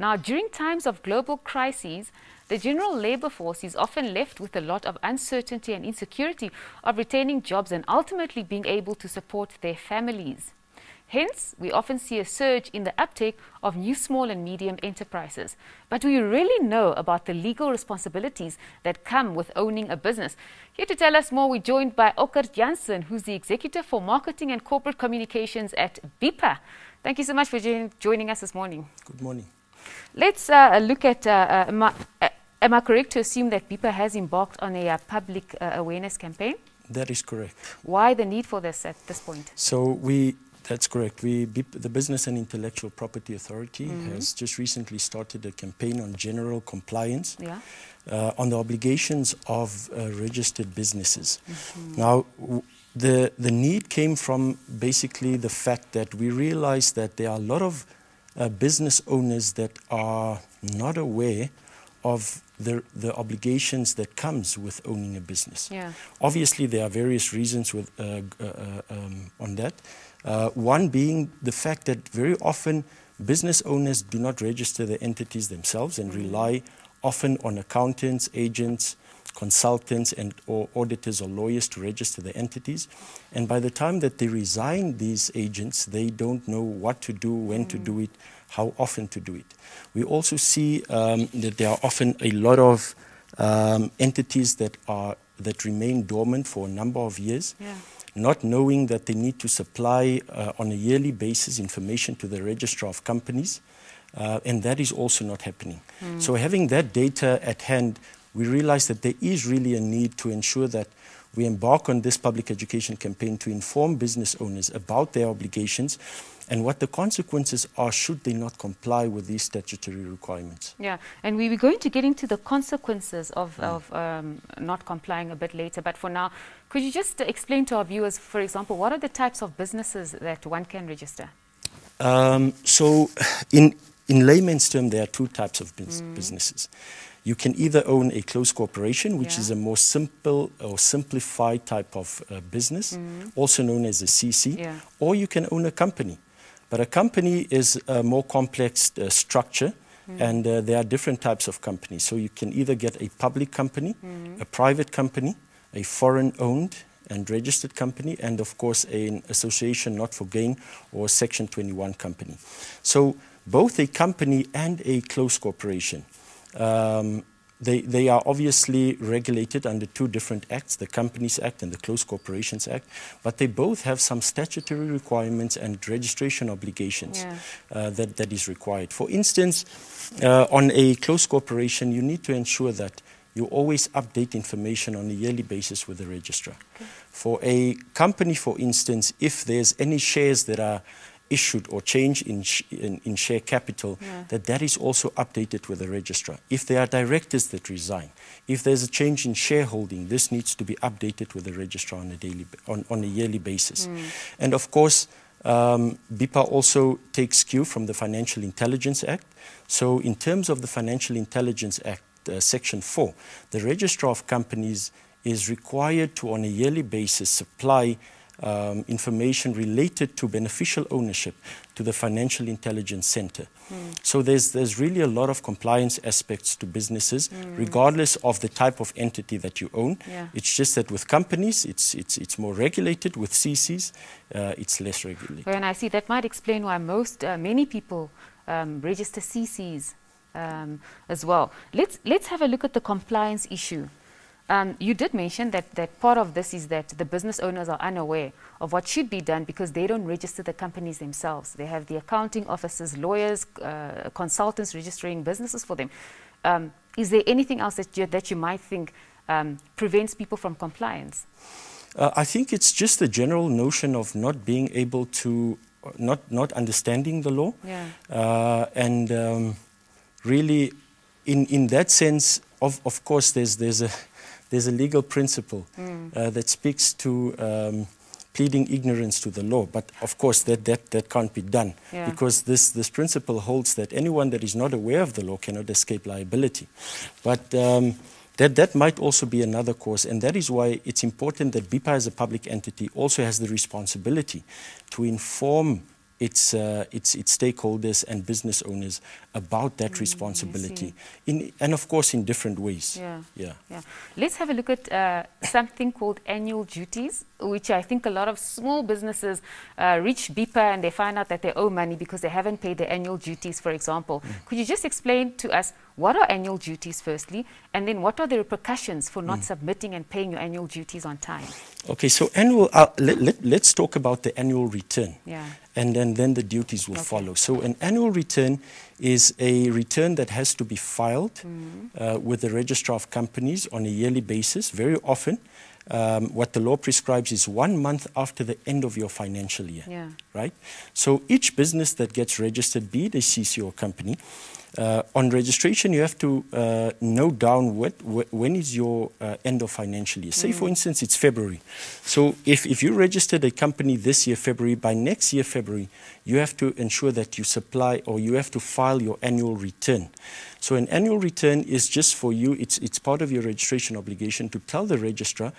Now, during times of global crises, the general labor force is often left with a lot of uncertainty and insecurity of retaining jobs and ultimately being able to support their families. Hence, we often see a surge in the uptake of new small and medium enterprises. But do you really know about the legal responsibilities that come with owning a business? Here to tell us more, we're joined by Okert Jansen, who's the Executive for Marketing and Corporate Communications at BIPA. Thank you so much for joining us this morning. Good morning. Let's look at, am I correct to assume that BIPA has embarked on a public awareness campaign? That is correct. Why the need for this at this point? That's correct. The Business and Intellectual Property Authority has just recently started a campaign on general compliance on the obligations of registered businesses. Now, the need came from basically the fact that we realized that there are a lot of business owners that are not aware of the obligations that comes with owning a business. Obviously, there are various reasons on that. One being the fact that very often business owners do not register their entities themselves and rely often on accountants, agents, consultants or auditors or lawyers to register their entities. And by the time that they resign these agents, they don't know what to do, when to do it, how often to do it. We also see that there are often a lot of entities that remain dormant for a number of years, not knowing that they need to supply on a yearly basis information to the registrar of companies, and that is also not happening. So having that data at hand, we realize that there is really a need to ensure that we embark on this public education campaign to inform business owners about their obligations and what the consequences are should they not comply with these statutory requirements. Yeah, and we were going to get into the consequences of not complying a bit later, but for now, could you just explain to our viewers, for example, what are the types of businesses that one can register? So in layman's term, there are two types of businesses. You can either own a closed corporation, which is a more simple or simplified type of business, also known as a CC, or you can own a company. But a company is a more complex structure, and there are different types of companies. So you can either get a public company, a private company, a foreign-owned and registered company, and of course an association not for gain or Section 21 company. So both a company and a closed corporation, they are obviously regulated under two different acts, the Companies Act and the Closed Corporations Act, but they both have some statutory requirements and registration obligations that is required. For instance, on a closed corporation, you need to ensure that you always update information on a yearly basis with the registrar. For a company, for instance, if there's any shares that are issued or change in share capital, that is also updated with the registrar. If there are directors that resign, if there's a change in shareholding, this needs to be updated with the registrar on a yearly basis. And of course, BIPA also takes cue from the Financial Intelligence Act. So in terms of the Financial Intelligence Act, Section 4, the registrar of companies is required to, on a yearly basis, supply information related to beneficial ownership to the Financial Intelligence Center. So there's really a lot of compliance aspects to businesses, regardless of the type of entity that you own. It's just that with companies, it's more regulated. With CCs, it's less regulated. Well, and I see that might explain why many people register CCs as well. Let's have a look at the compliance issue. You did mention that part of this is that the business owners are unaware of what should be done because they don't register the companies themselves. They have the accounting officers, lawyers, consultants registering businesses for them. Is there anything else that you might think prevents people from compliance? I think it's just the general notion of not being able to, not understanding the law. And really, in that sense, of course, there's a legal principle that speaks to pleading ignorance to the law, but of course that can't be done because this principle holds that anyone that is not aware of the law cannot escape liability. But that might also be another cause, and that is why it's important that BIPA as a public entity also has the responsibility to inform its stakeholders and business owners about that responsibility, and of course in different ways. Yeah. Let's have a look at something called annual duties, which I think a lot of small businesses reach BIPA and they find out that they owe money because they haven't paid their annual duties, for example. Could you just explain to us what are annual duties firstly, and then what are the repercussions for not submitting and paying your annual duties on time? Okay, so let's talk about the annual return. And then the duties will follow. So an annual return is a return that has to be filed with the Registrar of Companies on a yearly basis. Very often, what the law prescribes is 1 month after the end of your financial year. Right? So each business that gets registered, be it a CC or company, on registration, you have to note down when is your end of financial year. Say, for instance, it's February. So if you registered a company this year, February, by next year, February, you have to ensure that you supply or you have to file your annual return. So an annual return is just for you, it's part of your registration obligation to tell the registrar,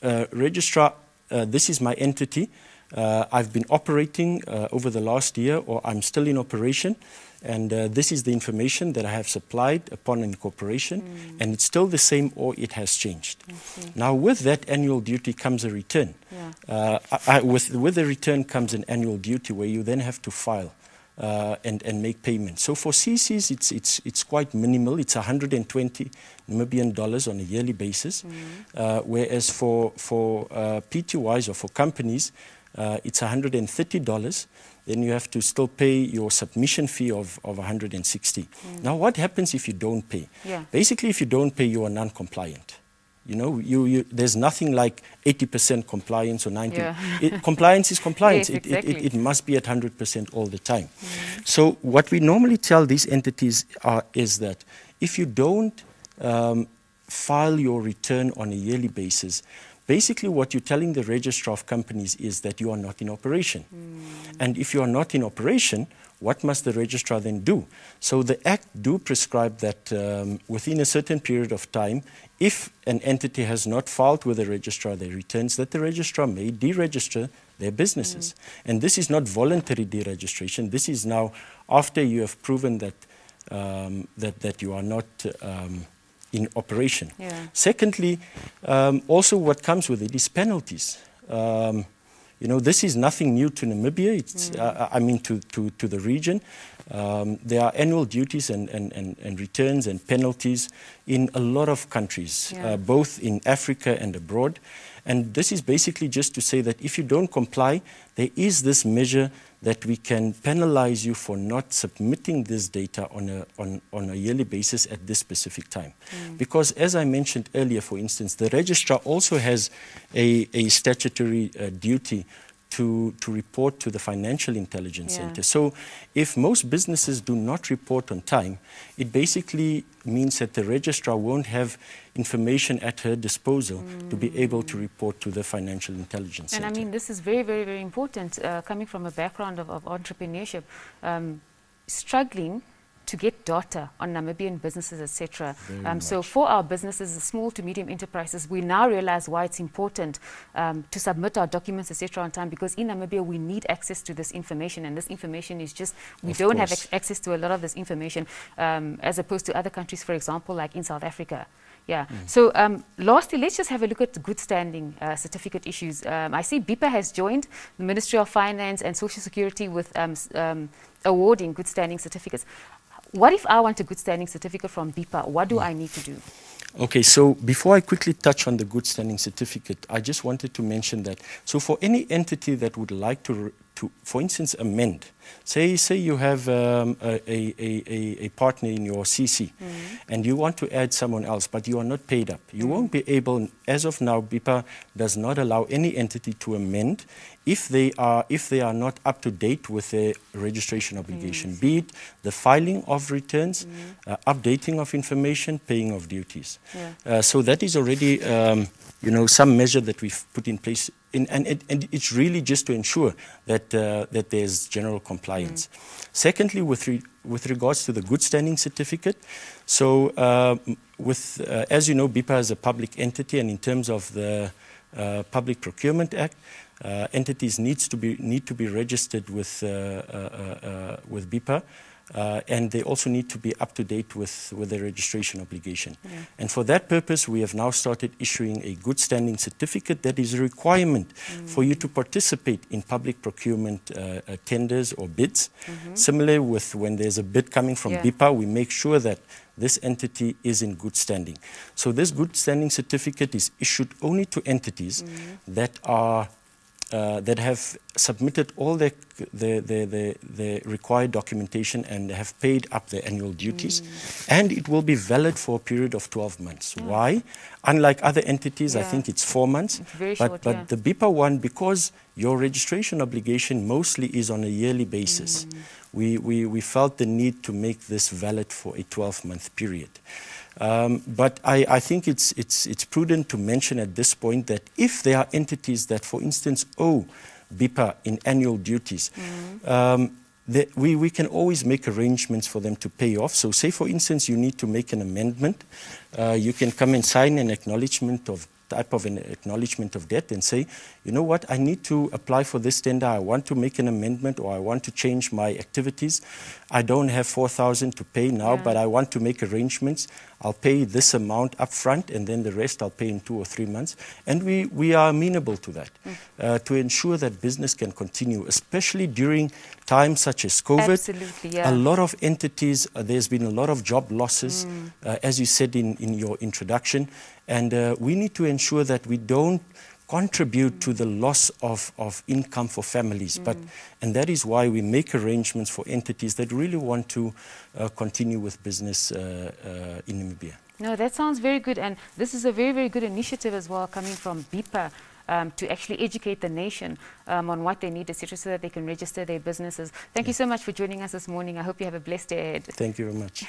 Registrar, this is my entity. I've been operating over the last year, or I'm still in operation, and this is the information that I have supplied upon incorporation, and it's still the same or it has changed. Now, with that annual duty comes a return. With the return comes an annual duty where you then have to file and make payment. So for CCs, it's quite minimal. It's 120 Namibian dollars on a yearly basis, whereas for PTYs or for companies, it's $130. Then you have to still pay your submission fee of 160. Now, what happens if you don't pay? Basically, if you don't pay, you are non-compliant. You know, there's nothing like 80% compliance or 90%. Compliance is compliance. Yes, exactly. It must be at 100% all the time. So what we normally tell these entities is that if you don't file your return on a yearly basis, basically what you're telling the Registrar of Companies is that you are not in operation. And if you are not in operation, what must the registrar then do? So the Act do prescribe that within a certain period of time, if an entity has not filed with the registrar their returns, that the registrar may deregister their businesses. And this is not voluntary deregistration. This is now after you have proven that, that you are not in operation. Secondly, also what comes with it is penalties. You know, this is nothing new to Namibia. It's, I mean, to the region. There are annual duties and returns and penalties in a lot of countries, both in Africa and abroad. And this is basically just to say that if you don't comply, there is this measure that we can penalize you for not submitting this data on a yearly basis at this specific time. Because as I mentioned earlier, for instance, the registrar also has a statutory duty to report to the Financial Intelligence Center. So if most businesses do not report on time, it basically means that the registrar won't have information at her disposal to be able to report to the Financial Intelligence Center. And I mean, this is very, very, very important, coming from a background of entrepreneurship, struggling to get data on Namibian businesses, etc. So for our businesses, the small to medium enterprises, we now realize why it's important to submit our documents, etc. on time, because in Namibia we need access to this information, and this information is just, we don't have access to a lot of this information as opposed to other countries, for example, like in South Africa. So lastly, let's just have a look at the good standing certificate issues. I see BIPA has joined the Ministry of Finance and Social Security with awarding good standing certificates. What if I want a good standing certificate from BIPA? What do I need to do? Okay, so before I quickly touch on the good standing certificate, I just wanted to mention that, so for any entity that would like to for instance, amend, say you have a partner in your CC and you want to add someone else, but you are not paid up. You won't be able, as of now, BIPA does not allow any entity to amend if they are not up to date with their registration obligation, be it the filing of returns, updating of information, paying of duties. So that is already you know, some measure that we've put in place, and it's really just to ensure that that there's general compliance. Secondly, with regards to the good standing certificate, so as you know, BIPA is a public entity, and in terms of the Public Procurement Act. Entities need to be registered with BIPA. And they also need to be up to date with their registration obligation. Yeah. And for that purpose, we have now started issuing a good standing certificate that is a requirement for you to participate in public procurement tenders or bids. Similar with when there's a bid coming from BIPA, we make sure that this entity is in good standing. So this good standing certificate is issued only to entities that are that have submitted all the required documentation and have paid up their annual duties. And it will be valid for a period of 12 months. Why? Unlike other entities, I think it's 4 months. It's very short, but the BIPA one, because your registration obligation mostly is on a yearly basis, we felt the need to make this valid for a 12-month period. But I think it's prudent to mention at this point that if there are entities that, for instance, owe BIPA in annual duties, we can always make arrangements for them to pay off. So say, for instance, you need to make an amendment. You can come and sign an acknowledgement of debt and say, you know what, I need to apply for this tender, I want to make an amendment, or I want to change my activities. I don't have 4,000 to pay now, but I want to make arrangements. I'll pay this amount up front, and then the rest I'll pay in 2 or 3 months. And we are amenable to that, to ensure that business can continue, especially during times such as COVID. Absolutely, A lot of entities, there's been a lot of job losses, as you said in your introduction, and we need to ensure that we don't contribute to the loss of income for families. And that is why we make arrangements for entities that really want to continue with business in Namibia. No, that sounds very good, and this is a very, very good initiative as well, coming from BIPA, to actually educate the nation on what they need, etc., so that they can register their businesses. Thank you so much for joining us this morning. I hope you have a blessed day ahead. Thank you very much.